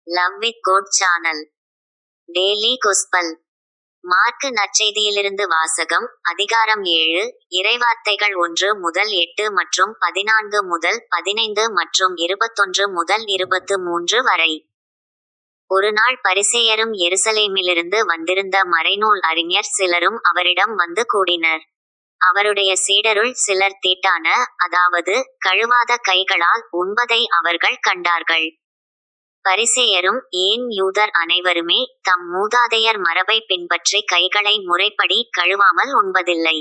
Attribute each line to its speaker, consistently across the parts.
Speaker 1: Love with God channel. Daily gospel. Mark நற்செய்தியிலிருந்து வாசகம். அதிகாரம் 7, இறைவார்த்தைகள் 1 முதல் 8 மற்றும் 14 முதல் 15 மற்றும் 21 முதல் 23 வரை. ஒருநாள் பரிசேயரும் எருசலேமிலிருந்து வந்திருந்த மறைநூல் அறிஞர் சிலரும் அவரிடம் வந்து கூடினர். அவருடைய சீடருள் சிலர் தீட்டான, அதாவது கழுவாத கைகளால் உண்பதை அவர்கள் கண்டார்கள். பரிசேயரும் ஏன் யூதர் அனைவருமே தம் மூதாதையர் மரபை பின்பற்றி கைகளை முறைப்படி கழுவாமல் உண்பதில்லை.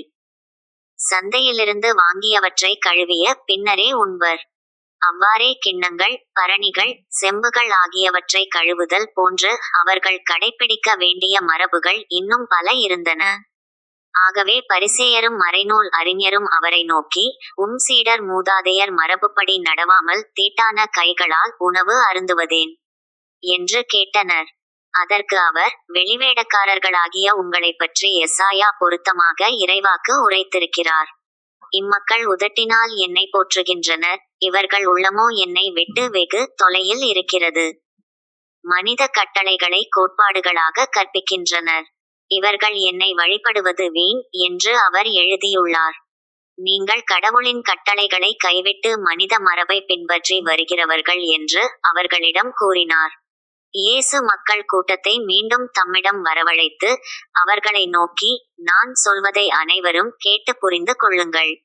Speaker 1: சந்தையிலிருந்து வாங்கியவற்றை கழுவிய பின்னரே உண்பர். அவ்வாறே கிண்ணங்கள், பரணிகள், செம்புகள் ஆகியவற்றை கழுவுதல் போன்று அவர்கள் கடைப்பிடிக்க வேண்டிய மரபுகள் இன்னும் பல இருந்தன. ஆகவே பரிசேயரும் மறைநூல் அறிஞரும் அவரை நோக்கி, சீடர் மூதாதையர் மரபுப்படி நடவாமல் தீட்டான கைகளால் உணவு அருந்துவதேன் என்று கேட்டனர். அதற்கு அவர், வெளிவேடக்காரர்களாகிய உங்களைப் பற்றி எசாயா பொருத்தமாக இறைவாக்கு உரைத்திருக்கிறார். இம்மக்கள் உதட்டினால் என்னை போற்றுகின்றனர், இவர்கள் உள்ளமோ என்னை விட்டு வெகு தொலையில் இருக்கிறது. மனித கட்டளைகளை கோட்பாடுகளாக கற்பிக்கின்றனர். இவர்கள் என்னை வழிபடுவது வீண் என்று அவர் எழுதியுள்ளார். நீங்கள் கடவுளின் கட்டளைகளை கைவிட்டு மனித மரபை பின்பற்றி வருகிறவர்கள் என்று அவர்களிடம் கூறினார். இயேசு மக்கள் கூட்டத்தை மீண்டும் தம்மிடம் வரவழைத்து அவர்களை நோக்கி, நான் சொல்வதை அனைவரும் கேட்டு புரிந்து கொள்ளுங்கள்.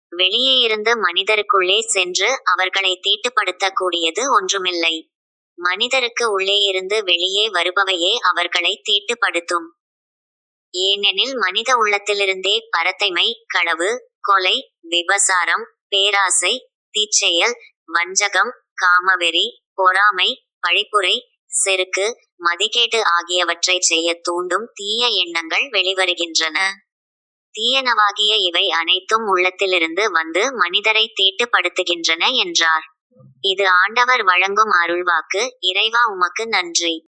Speaker 1: வெளியே இருந்து மனிதருக்குள்ளே சென்று அவர்களை தீட்டுப்படுத்த கூடியது ஒன்றுமில்லை. மனிதருக்கு உள்ளே இருந்து வெளியே வருபவையே அவர்களை தீட்டுப்படுத்தும். ஏனெனில் மனித உள்ளத்திலிருந்தே பரத்தைமை, களவு, கொலை, விபசாரம், பேராசை, தீச்செயல், வஞ்சகம், காமவெறி, பொறாமை, பழிப்புரை, செருக்கு, மதிகேடு ஆகியவற்றை செய்ய தூண்டும் தீய எண்ணங்கள் வெளிவருகின்றன. தீயனவாகிய இவை அனைத்தும் உள்ளத்திலிருந்து வந்து மனிதரை தீட்டுப்படுத்துகின்றன என்றார். இது ஆண்டவர் வழங்கும் அருள்வாக்கு. இறைவா உமக்கு நன்றி.